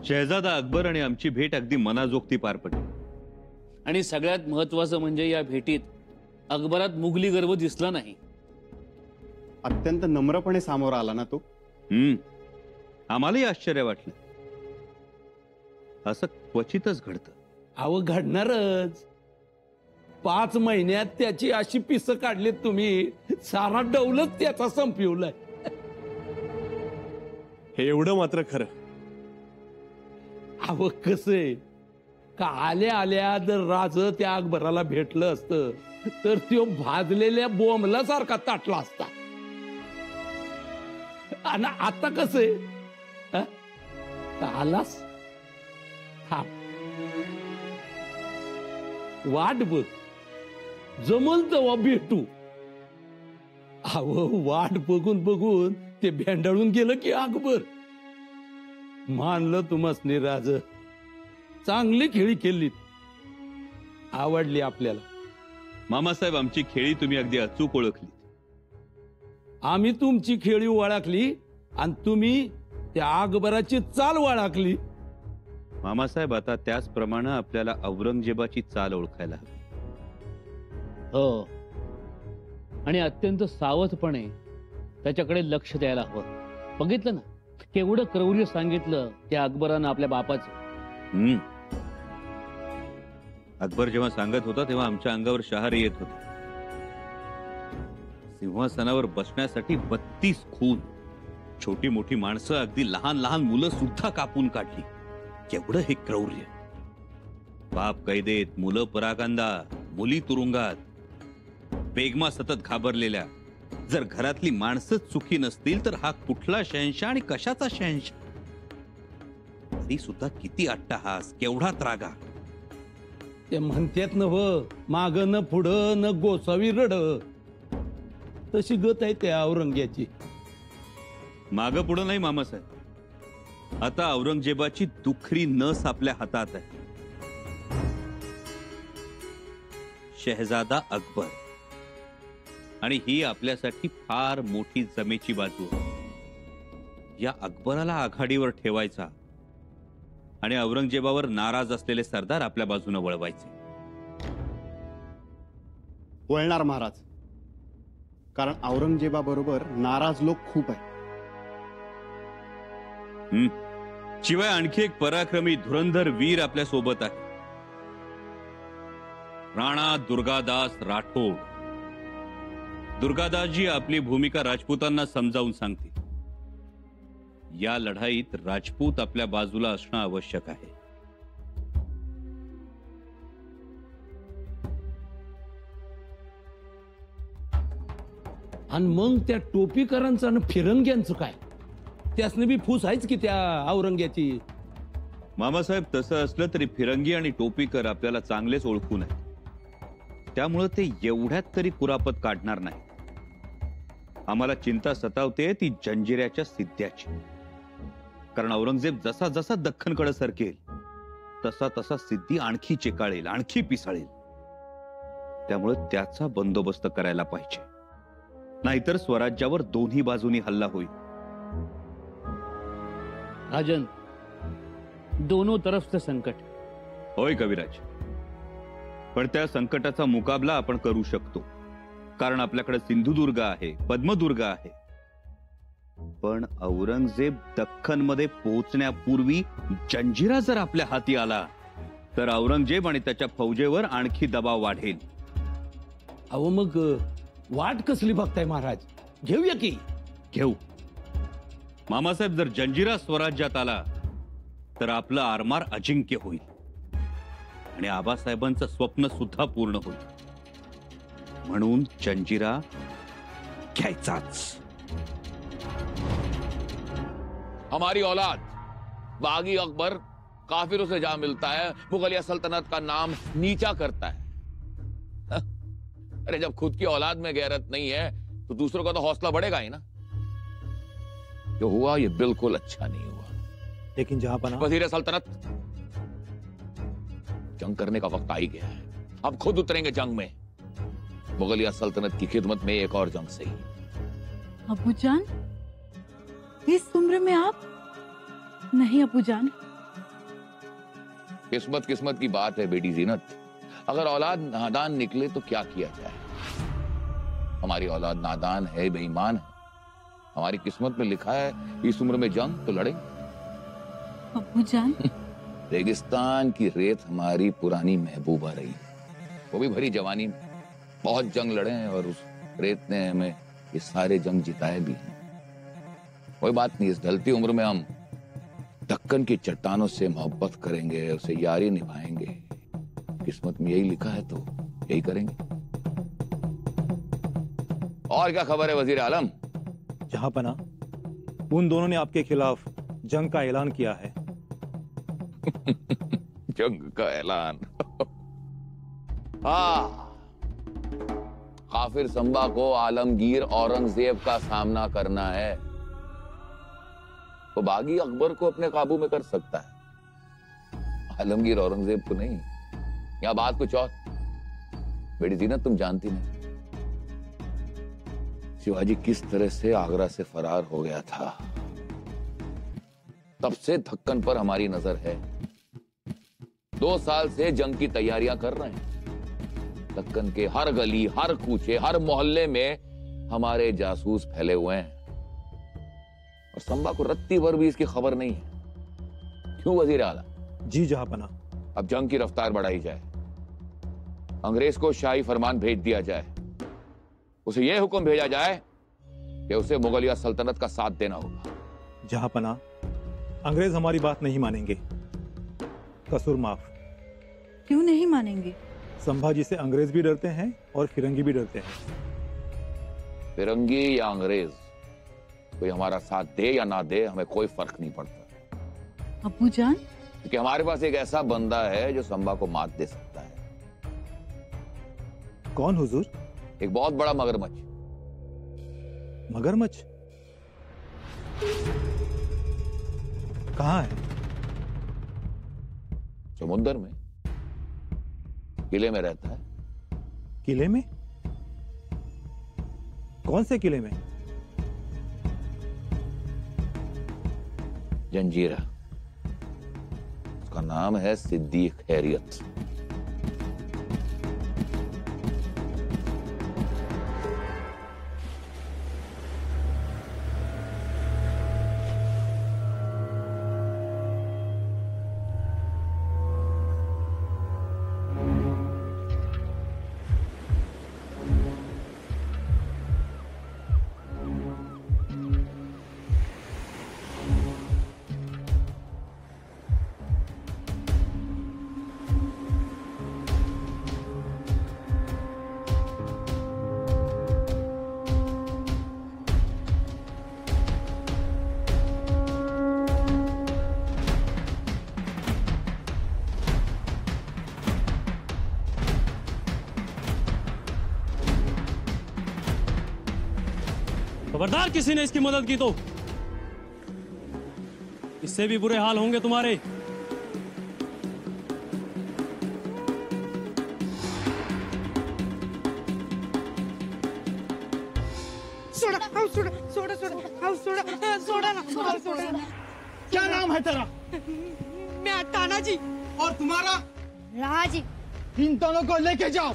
शहजादा अकबर आणि आमची भेट अगदी मनाजोगती पार पडली. आणि सगळ्यात महत्वाचं म्हणजे या भेटीत अकबरात मुघली गर्व दिसला नाही. अत्यंत नम्रपणे सामोर आला ना तो. आम्हालाही आश्चर्य वाटलं. असं क्वचितच घडतं. अहो घडणारच. 5 महिन्यात त्याची अशी पिसं काढलीत तुम्ही, सारा डौलच त्याचा संपवलाय. हे एवढं मात्र खरं. अहो कसंय का आल्या आल्या जर राज त्या अकबराला भेटलं असतं तर तो भाजलेल्या बोंबला सारखा ताटला असता. आणि आता कसंय आलास वाट बघ, जमल तेव्हा भेटू. अहो वाट बघून बघून ते भेंडाळून गेलं की अकबर. मानलं तुम्हाला राज, चांगली खेळी केली, आवडली आपल्याला. मामासाहेब, आमची खेळी तुम्ही अगदी अचूक ओळखली. आम्ही तुमची खेळी ओळखली आणि तुम्ही त्या अकबराची चाल ओळखली. मामासाहेब, आता त्याचप्रमाणे आपल्याला औरंगजेबाची चाल ओळखायला हवी. हो, आणि अत्यंत सावधपणे त्याच्याकडे लक्ष द्यायला हवं. बघितलं ना केवढं क्रौर्य सांगितलं त्या अकबरानं आपल्या बापाचं. अकबर जेव्हा सांगत होता तेव्हा आमच्या अंगावर शहारे येत होते. सिंहासनावर बसण्यासाठी 32 खून, छोटी मोठी माणसं, अगदी लहान लहान मुलं सुद्धा कापून काढली. केवढं हे क्रौर्य. बाप कैदेत, मुलं पराकांदा, मुली तुरुंगात, बेगमा सतत घाबरलेल्या. जर घरातली माणसंच सुखी नसतील तर हा कुठला शहंशाह आणि कशाचा शहंशाह? तरी सुद्धा किती अट्टहास, केवढा त्रागा. ते म्हणतात नव, माग न पुढं न गोसावी रड, तशी गत आहे त्या औरंग्याची. माग पुढं नाही मामासाहेब, आता औरंगजेबाची दुखरी नस आपल्या हातात आहे. शहजादा अकबर. आणि ही आपल्यासाठी फार मोठी जमेची बाजू आहे. या अकबराला आघाडीवर ठेवायचा आणि औरंगजेबावर नाराज असलेले सरदार आपल्या बाजूने वळवायचे. वळणार महाराज, कारण औरंगजेबाबरोबर नाराज लोक खूप आहेत. शिवाय आणखी एक पराक्रमी धुरंधर वीर आपल्या सोबत आहे, राणा दुर्गादास राठोड. दुर्गादासजी आपली भूमिका राजपूतांना समजावून सांगतील. या लढाईत राजपूत आपल्या बाजूला असणं आवश्यक आहे. आणि मग त्या टोपीकरांचं आणि फिरंग्यांचं काय? त्यासने बी फूस आहेच की त्या औरंग्याची. मामासाहेब, तसं असलं तरी फिरंगी आणि टोपीकर आपल्याला चांगलेच ओळखून आहे. त्यामुळे ते एवढ्यात तरी कुरापत काढणार नाही. आम्हाला चिंता सतावते ती जंजिऱ्याच्या सिद्ध्याची. कारण औरंगजेब जसा जसा दख्खनकडे सरकेल तसा तसा सिद्धी आणखी चिकाळेल, आणखी पिसाळेल. त्यामुळे त्याचा बंदोबस्त करायला पाहिजे, नाहीतर स्वराज्यावर दोन्ही बाजूनी हल्ला होईल. राजन, दोनों तरफ से संकट. होय कविराज, पण त्या संकटाचा मुकाबला आपण करू शकतो. कारण आपल्याकडे सिंधुदुर्ग आहे, पद्मदुर्ग आहे. पण औरंगजेब दख्खनमध्ये पोहोचण्यापूर्वी जंजिरा जर आपल्या हाती आला तर औरंगजेब आणि त्याच्या फौजेवर आणखी दबाव वाढेल. अहो मग वाट कसली बघताय महाराज? घेऊया की. घेऊ. मामासाहेब, जर जंजिरा स्वराज्यात आला तर आपलं आरमार अजिंक्य होईल आणि आबासाहेबांचं स्वप्न सुद्धा पूर्ण होईल. म्हणून जंजिरा घ्यायचाच. हमारी औलाद बागी अकबर काफिरों से जा मिलता है, मुगलिया सल्तनत का नाम नीचा करता है. अरे जब खुद की औलाद में गैरत नहीं है तो दूसरों का तो हौसला बढ़ेगा ही ना. जो हुआ ये बिल्कुल अच्छा नहीं हुआ. लेकिन जहांपनाह, वजीर सल्तनत, जंग करने का वक्त आ ही गया है. अब खुद उतरेंगे जंग में. मुगलिया सल्तनत की खिदमत में एक और जंग सही. अबूजान, इस उम्र में आप? नहीं अबूजान, किस्मत किस्मत की बात है बेटी जीनत। अगर औलाद नादान निकले तो क्या किया जाए। हमारी औलाद नादान है, बेईमान है। हमारी किस्मत में लिखा है इस उम्र में जंग तो लड़ेंगे। अब्बू जान रेगिस्तान की रेत हमारी पुरानी महबूबा रही, वो भी भरी जवानी में। बहुत जंग लड़े हैं और उस रेत ने हमें ये सारे जंग जिताए भी हैं। कोई बात नहीं, इस ढलती उम्र में हम दक्कन की चट्टानों से मोहब्बत करेंगे, उसे यारी निभाएंगे। किस्मत में यही लिखा है तो यही करेंगे। और क्या खबर है वजीर आलम? जहांपना, उन दोनों ने आपके खिलाफ जंग का ऐलान किया है। जंग का ऐलान? हाँ, काफिर संबा को आलमगीर औरंगजेब का सामना करना है। तो बागी अकबर को अपने काबू में कर सकता है, आलमगीर औरंगजेब को नहीं। यहां बात कुछ और। बेटी जीनत, तुम जानती नहीं शिवाजी किस तरह से आगरा से फरार हो गया था। तब से दक्कन पर हमारी नजर है। 2 साल से जंग की तैयारियां कर रहे हैं। दक्कन के हर गली, हर कूचे, हर मोहल्ले में हमारे जासूस फैले हुए हैं और संबा को रत्ती भर भी इसकी खबर नहीं है। क्यों वजीर आला? जी जहांपना। अब जंग की रफ्तार बढ़ाई जाए, अंग्रेज को शाही फरमान भेज दिया जाए, उसे यह हुक्म भेजा जाए कि उसे मुगलिया सल्तनत का साथ देना होगा। जहांपना, अंग्रेज हमारी बात नहीं मानेंगे। कसूर माफ। क्यों नहीं मानेंगे? संभाजी से अंग्रेज भी डरते हैं और फिरंगी भी डरते हैं। फिरंगी या अंग्रेज, कोई हमारा साथ दे या ना दे, हमें कोई फर्क नहीं पड़ता। अब्बू जान, क्योंकि हमारे पास एक ऐसा बंदा है जो संबा को मात दे सकता है। कौन हुजूर? एक बहुत बड़ा मगरमच्छ। मगरमच्छ? कहाँ है? समुद्र में, किले में रहता है। किले में? कौन से किले में? जंजीरा। उसका नाम है सिद्दीक खैरियत। खबरदार किसी ने इसकी मदद की तो इससे भी बुरे हाल होंगे तुम्हारे। सोड़ा। क्या नाम है तेरा? मैं तानाजी। और तुम्हारा? राजी। इन दोनों को लेके जाओ।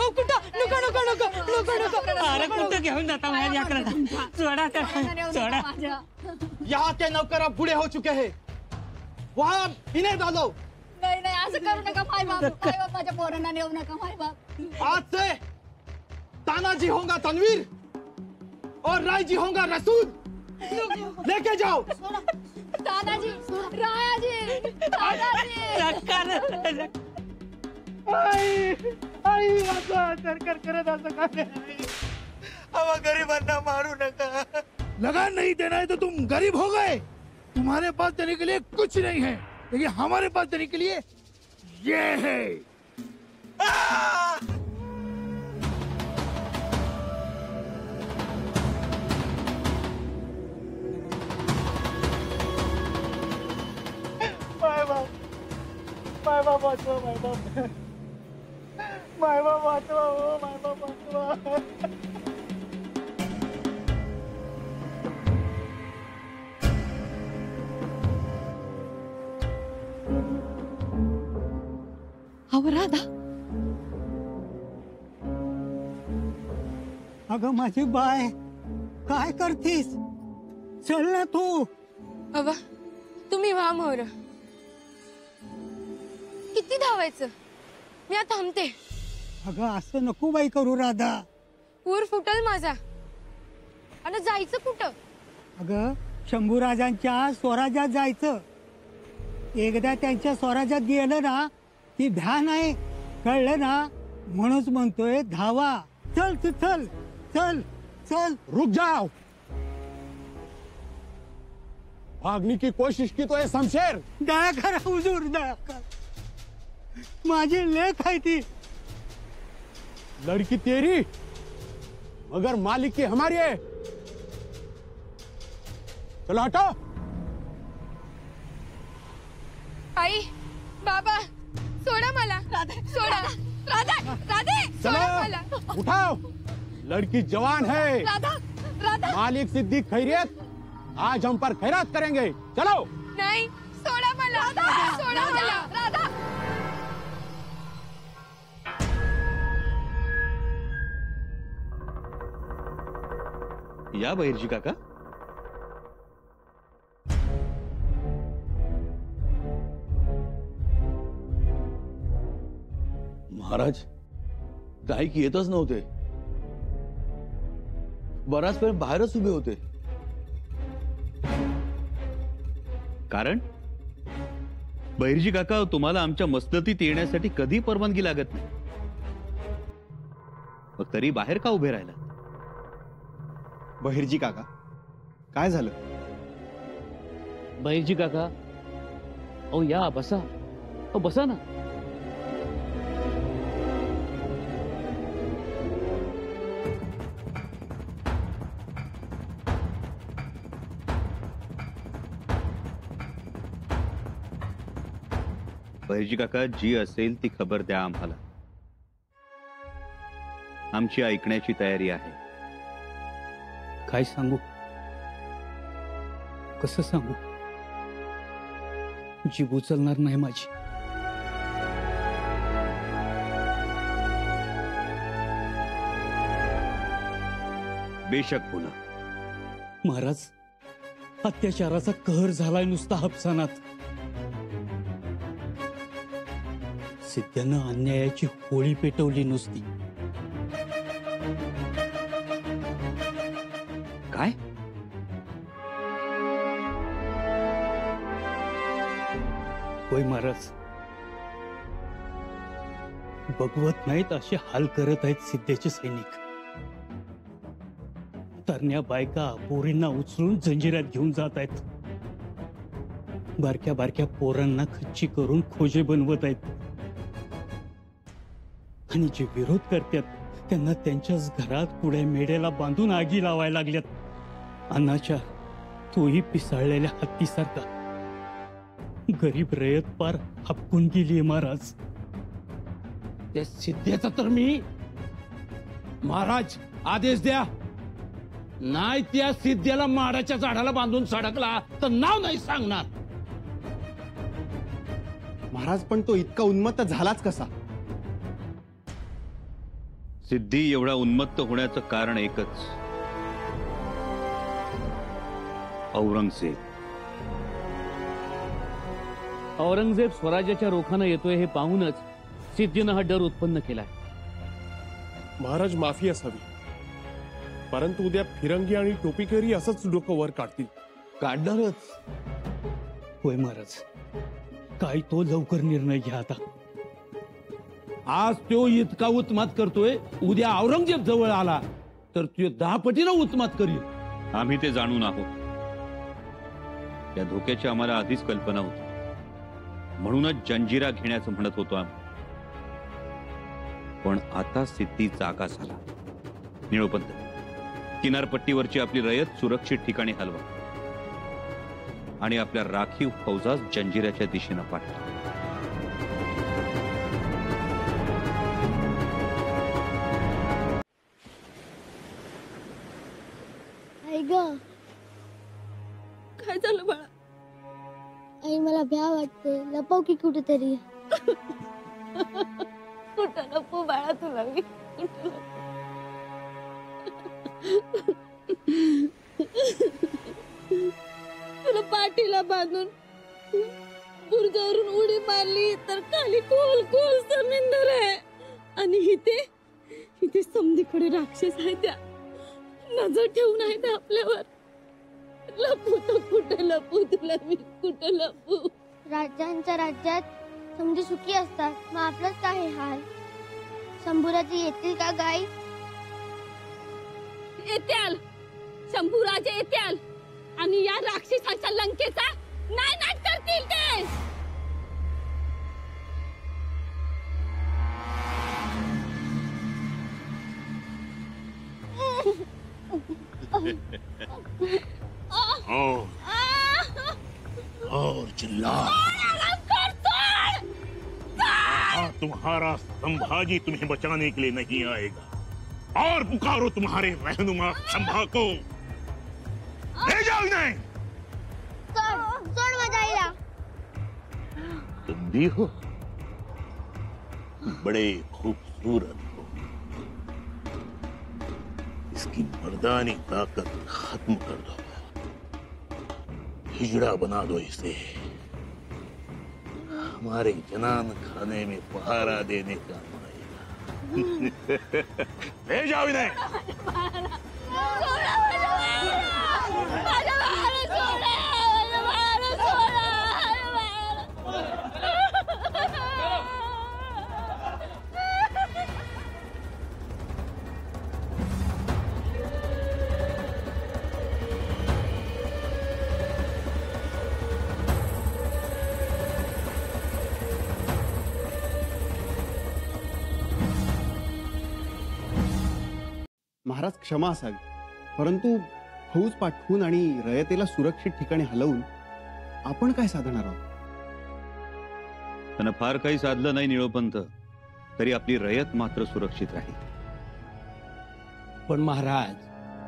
अरे कुत्ते घेऊन जाता मैं सोडा। यहाँ के नौकर अब बूढ़े हो चुके हैं, वहाँ इन्हें डालो। नहीं असं करू नका माय बाप माझ्या पोरांना नेऊ नका माय बाप। आज से तानाजी होगा तनवीर और राय जी होगा रसूद। लेके जाओ। तानाजी, रायाजी, तानाजी। आई सरकार करत असं काय? अब गरीबांना मारू नका। लगान नहीं देना है तो तुम गरीब हो गए। तुम्हारे पास देने के लिए कुछ नहीं है, लेकिन हमारे पास देने के लिए ये है। माय बाप वाचवा, माय बाप वाचवा। अहो राधा, अगं माझी बाय, काय करतीस? चल ना तू. अवा तुम्ही व्हा मोर. किती धावायचं? मी आता थांबते. अगं असं नको बाई करू राधा. पूर फुटल माझा. आणि जायचं कुठं? अगं शंभूराजांच्या स्वराज्यात जायचं. एकदा त्यांच्या स्वराज्यात गेलं ना ती भ्या नाही, कळलं ना? म्हणूनच म्हणतोय धावा. चल तू, चल चल चल. रुक जाओ. भागने की कोशिश की तो है शमशेर. दया करा हुजूर, दया कर. माझी लेक आहे ती. लड़की तेरी मगर मालिक की हमारी है. चलो हटो. आई बाबा सोडा मला. सोडा. राधा राधे सोडा मला. चलो उठाओ. लड़की जवान है. राधा राधा. मालिक सिद्दीक खैरियत आज हम पर खैरात करेंगे. चलो. नाही सोडा मला. सोडा मला. राधा. या बहिर्जी काका. महाराज गायक येतच नव्हते. बराच वेळ बाहेरच उभे होते. कारण बहिर्जी काका, तुम्हाला आमच्या मसनतीत येण्यासाठी कधी परवानगी लागत नाही, मग तरी बाहेर का उभे राहिला? बहिर्जी काका, काय झालं? बहिर्जी काका, अहो या बसा. अहो बसा ना. बहिर्जी काका, जी असेल ती खबर द्या आम्हाला. आमची ऐकण्याची तयारी आहे. काय सांगू, कसं सांगू? जीव उचलणार नाही माझी. बेशक पुन्हा. महाराज, अत्याचाराचा कहर झालाय नुसता हप्सानात. सिद्ध्यानं अन्यायाची होळी पेटवली नुसती. काय? होय महाराज, बघवत नाहीत असे हाल करत आहेत सिद्धेचे सैनिक. तरण्या बायका पोरींना उचलून जंजिरात घेऊन जात आहेत. बारक्या बारक्या पोरांना खच्ची करून खोजे बनवत आहेत. आणि जे विरोध करतात त्यांना त्यांच्याच घरात पुढे मेढ्याला बांधून आगी लावायला लागल्यात. अनाचार तोही पिसाळलेल्या हत्तीसारखा. गरीब रयत पार हपकून गेलीये महाराज. त्या सिद्धेचा तर मी महाराज आदेश द्या, नाही त्या सिद्धेला माडाच्या झाडाला बांधून सडकला तर नाव नाही सांगणार. महाराज, पण तो इतका उन्मत्त झालाच कसा? सिद्धी एवढा उन्मत्त होण्याचं कारण एकच, औरंगजेब. औरंगजेब स्वराज्याच्या रोखानं येतोय हे पाहूनच सिद्धीनं हा डर उत्पन्न केलाय. महाराज माफी असावी, परंतु उद्या फिरंगी आणि टोपीकरी असंच डोकं वर काढतील. काढणारच. होय महाराज, काय तो लवकर निर्णय घ्या आता. आज तो इतका उत्मात करतोय, उद्या औरंगजेब जवळ आला तर तो 10 पटीनं उत्मात करील. आम्ही ते जाणून आहोत. या धोक्याची आम्हाला आधीच कल्पना होती, म्हणूनच जंजिरा घेण्याचं म्हणत होतो आम्ही. पण आता सिद्धी जागा झाला. निळोपंत, किनारपट्टीवरची आपली रयत सुरक्षित ठिकाणी हलवा आणि आपल्या राखीव फौजास जंजिराच्या दिशेनं पाठवा. आई ग, काय झालं बाळा? आई मला भ्या वाटते. लपव की कुठेतरी. कुठं लपू बाळा तुला मी, कुठं लपू? तुला पाठीला बांधून बुरजावरून उडी मारली तर खाली खोल खोल समुद्र आहे आणि इथे समधीकडे राक्षस आहे, त्या नजर ठेवून आहे त्या आपल्यावर. लपू तर कुठे लपू तुला मी, कुठे लपू? राजांच्या राज्यात समधी सुखी असतात, मग आपलंच काय हाल? शंभूराजे येतील का गाई? येत्याल, शंभूराजे येत्याल आणि या राक्षसाच्या लंकेचा नायनाट करतील ते. और चिल्ला, तुम्हारा संभाजी तुम्हें बचाने के लिए नहीं आएगा, और पुकारो तुम्हारे रहनुमा संभा को. ले जाओ इन्हें. सोड मजाईला. तुम भी हो, बड़े खूबसूरत हो. इसकी मर्दानी ताकत खत्म कर दो, हिजड़ा बना दो इसे. हमारे जनान खाने में पहारा देने का आएगा. ले जाओ इन्हें. महाराज क्षमा असावी, परंतु फौज पाठवून आणि रयतेला सुरक्षित ठिकाणी हलवून आपण काय साधणार आहोत? त्यानं फार काही साधलं नाही निळोपंत, तरी आपली रयत मात्र सुरक्षित राहील. पण महाराज,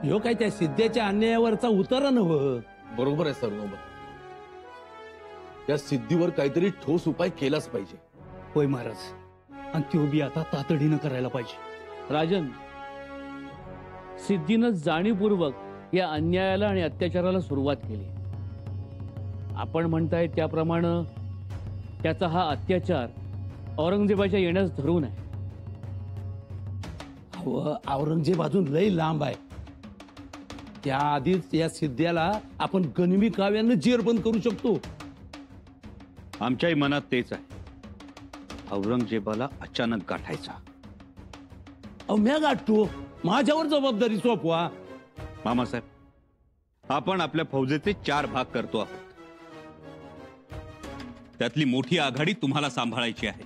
ह्यो काय त्या सिद्धेच्या अन्यायावरचा उतारा नव्ह. बरोबर आहे सरनोबत, त्या सिद्धीवर काहीतरी ठोस उपाय केलाच पाहिजे. होय महाराज, आणि तो बी आता तातडीनं करायला पाहिजे. राजन, सिद्धीनं जाणीवपूर्वक या अन्यायाला आणि अत्याचाराला सुरुवात केली. आपण म्हणताय त्याप्रमाणे त्याचा हा अत्याचार औरंगजेबाच्या येण्यास धरून आहे. औरंगजेब अजून लय लांब आहे. त्याआधीच या सिद्ध्याला आपण गनिमी काव्यानं जेरबंद करू शकतो. आमच्याही मनात तेच आहे, औरंगजेबाला अचानक गाठायचा. म्या गाठतो, माझ्यावर जबाबदारी सोपवा. मामासाहेब, आपण आपल्या फौजेचे 4 भाग करतो आहोत. त्यातली मोठी आघाडी तुम्हाला सांभाळायची आहे.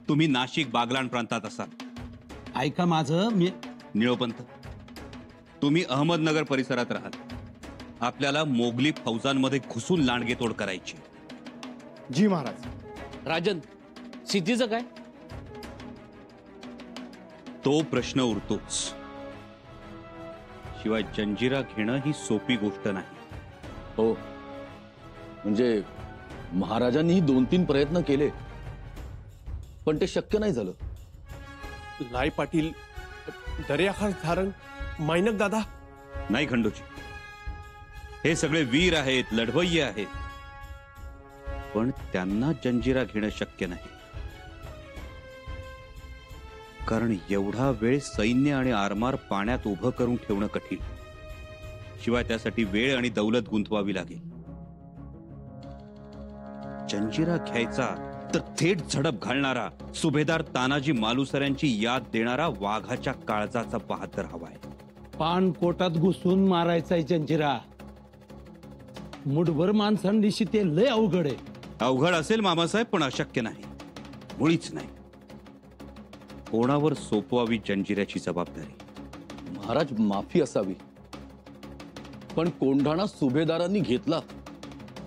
तुम्ही नाशिक बागलाण प्रांतात असाल. ऐका माझं, मी निळोपंत, तुम्ही अहमदनगर परिसरात राहाल. आपल्याला मोगली फौजांमध्ये घुसून लांडगेतोड करायची. जी महाराज. राजन, सिद्धीचं काय? तो प्रश्न उरतोच. शिवाय जंजिरा घेणं ही सोपी गोष्ट नाही. हो, म्हणजे महाराजांनी 2-3 प्रयत्न केले, पण ते शक्य नाही झालं. लाई पाटील, दर्याखास धारण, मायनक दादा. नाही खंडोजी, हे सगळे वीर आहेत, लढवय्ये आहेत, पण त्यांना जंजिरा घेणं शक्य नाही. कारण एवढा वेळ सैन्य आणि आरमार पाण्यात उभं करून ठेवणं कठीण. शिवाय त्यासाठी वेळ आणि दौलत गुंतवावी लागेल. जंजिरा घ्यायचा तर थेट झडप घालणारा सुभेदार तानाजी मालुसऱ्यांची याद देणारा वाघाच्या काळजाचा बहादर हवाय. पान पोटात घुसून मारायचा जंजिरा. मुठभर माणसांनीशी ते लय अवघड आहे. अवघड असेल मामासाहेब, पण अशक्य नाही, मुळीच नाही. कोणावर सोपवावी जंजिऱ्याची जबाबदारी? महाराज, माफी असावी, पण कोंढाणा सुभेदारांनी घेतला,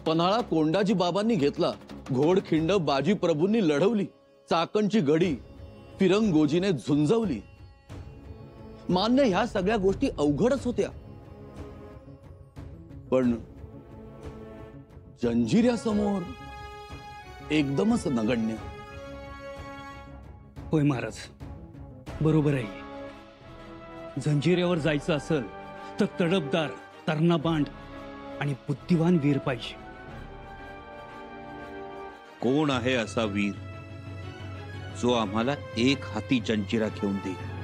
पन्हाळा कोंडाजी बाबांनी घेतला, घोडखिंड बाजी प्रभूंनी लढवली, चाकणची गडी फिरंगोजीने झुंजवली. मान्य, ह्या सगळ्या गोष्टी अवघडच होत्या, पण जंजिऱ्यासमोर एकदमच नगण्य. होय महाराज, बरोबर आहे. जंजिऱ्यावर जायचं असेल तर तडफदार, तरणबांड आणि बुद्धिवान वीर पाहिजे. कोण आहे असा वीर जो आम्हाला एक हाती जंजिरा घेऊन देईल?